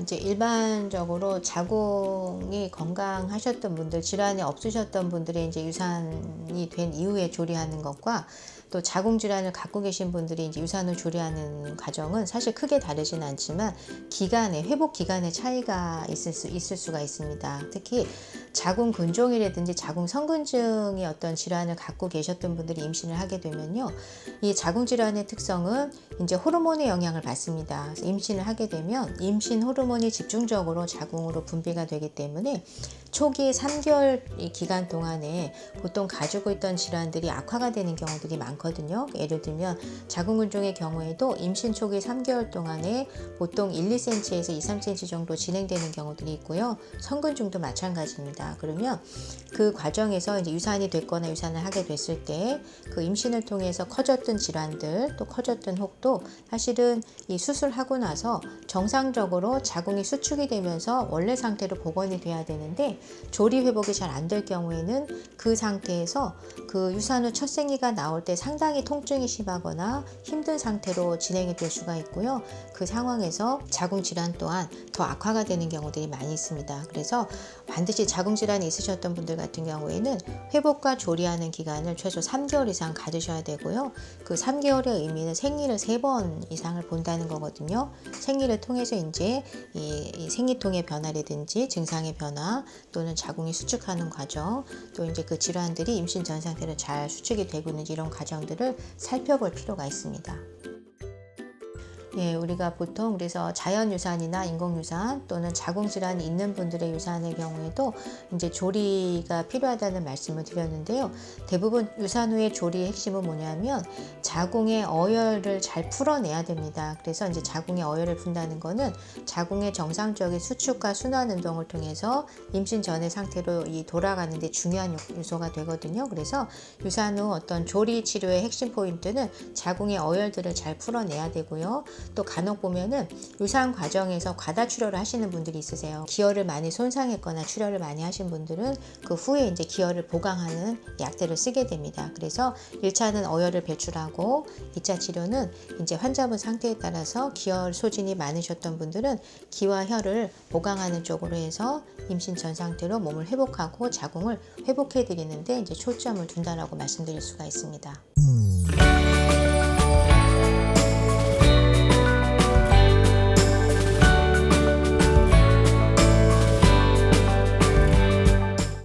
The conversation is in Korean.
이제 일반적으로 자궁이 건강하셨던 분들, 질환이 없으셨던 분들의 이제 유산이 된 이후에 조리하는 것과 또 자궁 질환을 갖고 계신 분들이 이제 유산을 조리하는 과정은 사실 크게 다르진 않지만 회복 기간의 차이가 있을 수가 있습니다. 특히 자궁 근종이라든지 자궁 성근증의 어떤 질환을 갖고 계셨던 분들이 임신을 하게 되면요, 이 자궁 질환의 특성은 이제 호르몬의 영향을 받습니다. 그래서 임신을 하게 되면 임신 호르몬이 집중적으로 자궁으로 분비가 되기 때문에 초기 3개월 기간 동안에 보통 가지고 있던 질환들이 악화가 되는 경우들이 많거든요. 예를 들면 자궁근종의 경우에도 임신 초기 3개월 동안에 보통 1, 2cm에서 2, 3cm 정도 진행되는 경우들이 있고요. 성근종도 마찬가지입니다. 그러면 그 과정에서 이제 유산이 됐거나 유산을 하게 됐을 때 그 임신을 통해서 커졌던 질환들, 또 커졌던 혹도 사실은 이 수술하고 나서 정상적으로 자궁이 수축이 되면서 원래 상태로 복원이 돼야 되는데 조리 회복이 잘 안 될 경우에는 그 상태에서 그 유산 후 첫 생리가 나올 때 상당히 통증이 심하거나 힘든 상태로 진행이 될 수가 있고요. 그 상황에서 자궁 질환 또한 더 악화가 되는 경우들이 많이 있습니다. 그래서 반드시 자궁 질환이 있으셨던 분들 같은 경우에는 회복과 조리하는 기간을 최소 3개월 이상 가지셔야 되고요. 그 3개월의 의미는 생리를 3번 이상을 본다는 거거든요. 생리를 통해서 이제 이 생리통의 변화라든지 증상의 변화 또는 자궁이 수축하는 과정, 또 이제 그 질환들이 임신 전 상태로 잘 수축이 되고 있는지 이런 과정들을 살펴볼 필요가 있습니다. 예, 우리가 보통 그래서 자연유산이나 인공유산 또는 자궁질환이 있는 분들의 유산의 경우에도 이제 조리가 필요하다는 말씀을 드렸는데요. 대부분 유산 후의 조리의 핵심은 뭐냐면 자궁의 어혈을 잘 풀어내야 됩니다. 그래서 이제 자궁의 어혈을 푼다는 거는 자궁의 정상적인 수축과 순환 운동을 통해서 임신 전의 상태로 돌아가는 데 중요한 요소가 되거든요. 그래서 유산 후 어떤 조리 치료의 핵심 포인트는 자궁의 어혈들을 잘 풀어내야 되고요. 또 간혹 보면은 유산 과정에서 과다 출혈을 하시는 분들이 있으세요. 기혈을 많이 손상했거나 출혈을 많이 하신 분들은 그 후에 이제 기혈을 보강하는 약들을 쓰게 됩니다. 그래서 1차는 어혈을 배출하고 2차 치료는 이제 환자분 상태에 따라서 기혈 소진이 많으셨던 분들은 기와 혈을 보강하는 쪽으로 해서 임신 전 상태로 몸을 회복하고 자궁을 회복해 드리는데 이제 초점을 둔다라고 말씀드릴 수가 있습니다.